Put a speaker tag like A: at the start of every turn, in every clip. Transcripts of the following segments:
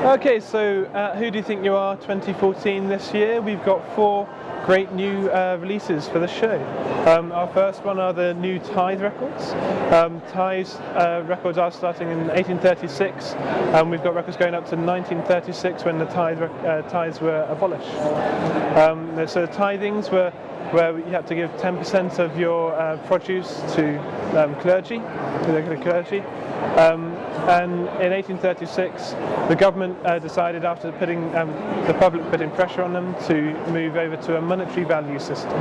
A: Okay, so who do you think you are 2014 this year? We've got 4 great new releases for the show. Our first one are the new Tithe Records. Tithe Records are starting in 1836, and we've got records going up to 1936 when the tithes were abolished. So tithings were where you had to give 10% of your produce to clergy, the clergy. And in 1836, the government decided, after putting the public putting pressure on them, to move over to a monetary value system.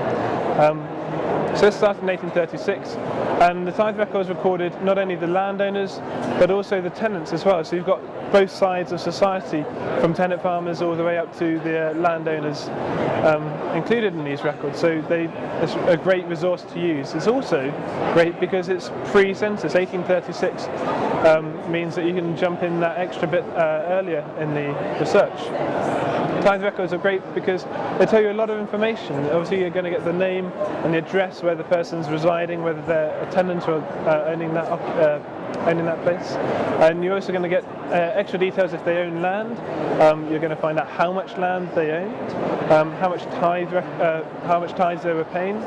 A: So this started in 1836, and the Tithe Records recorded not only the landowners but also the tenants as well. So you've got both sides of society, from tenant farmers all the way up to the landowners, included in these records. So it's a great resource to use. It's also great because it's pre-census. 1836 means that you can jump in that extra bit earlier in the research. Tithe Records are great because they tell you a lot of information. Obviously you're going to get the name and the address where the person's residing, whether they're a tenant or owning that place. And you're also going to get extra details if they own land. You're going to find out how much land they owned, how much tithes they were paying,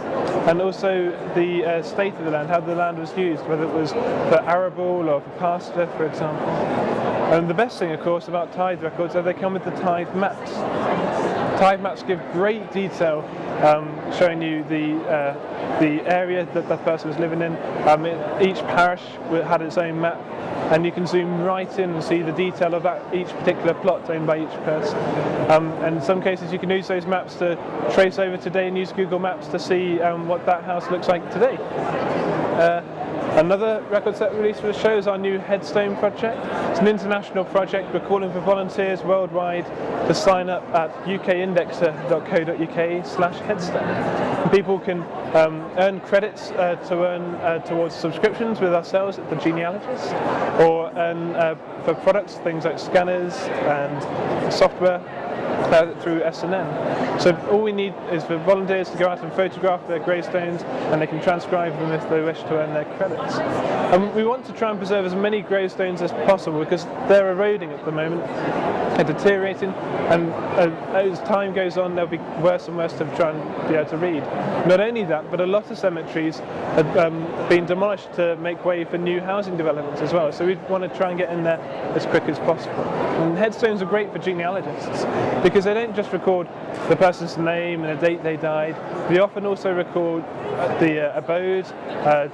A: and also the state of the land, how the land was used, whether it was for arable or for pasture, for example. And the best thing, of course, about Tithe Records is they come with the tithe maps. Tithe maps give great detail, showing you the area that that person was living in. Each parish had its own map, and you can zoom right in and see the detail of each particular plot owned by each person. And in some cases you can use those maps to trace over today and use Google Maps to see what that house looks like today. Another record set release for the show is our new Headstone Project. It's an international project. We're calling for volunteers worldwide to sign up at ukindexer.co.uk/headstone. People can earn credits to earn towards subscriptions with ourselves at TheGenealogist, or earn for products, things like scanners and software, through S&N. So all we need is for volunteers to go out and photograph their gravestones, and they can transcribe them if they wish to earn their credits. We want to try and preserve as many gravestones as possible because they're eroding at the moment, they're deteriorating, and as time goes on they'll be worse and worse to try and be able to read. Not only that, but a lot of cemeteries have been demolished to make way for new housing developments as well, so we want to try and get in there as quick as possible. And headstones are great for genealogists because they don't just record the person's name and the date they died, they often also record the abode,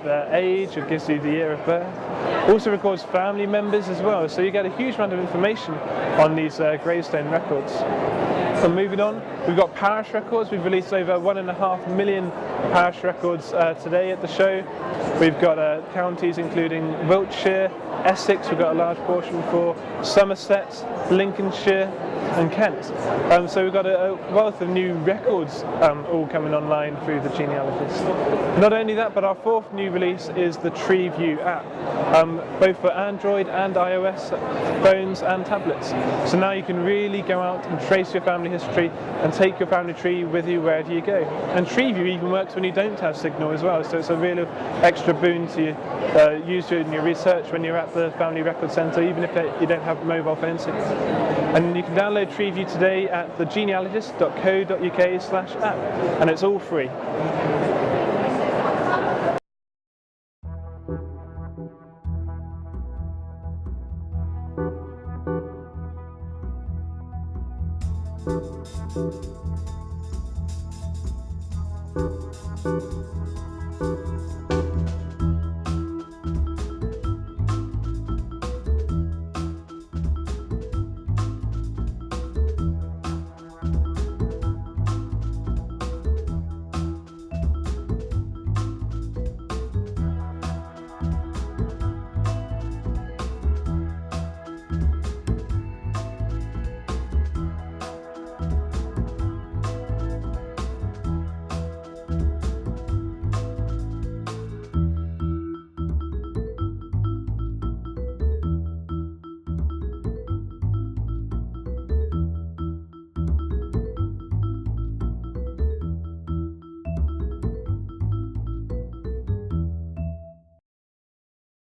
A: the age, it gives you the year of birth. Also records family members as well, so you get a huge amount of information on these gravestone records. So moving on, we've got Parish Records. We've released over 1.5 million Parish Records today at the show. We've got counties including Wiltshire, Essex, we've got a large portion for, Somerset, Lincolnshire and Kent. So we've got a wealth of new records all coming online through the Genealogist. Not only that, but our 4th new release is the TreeView app, both for Android and iOS phones and tablets. So now you can really go out and trace your family history and take your family tree with you wherever you go. And TreeView even works when you don't have signal as well, so it's a real extra boon to use in your research when you're at the Family Record Centre, even if you don't have mobile phone signal. And you can download TreeView today at thegenealogist.co.uk/app, and it's all free.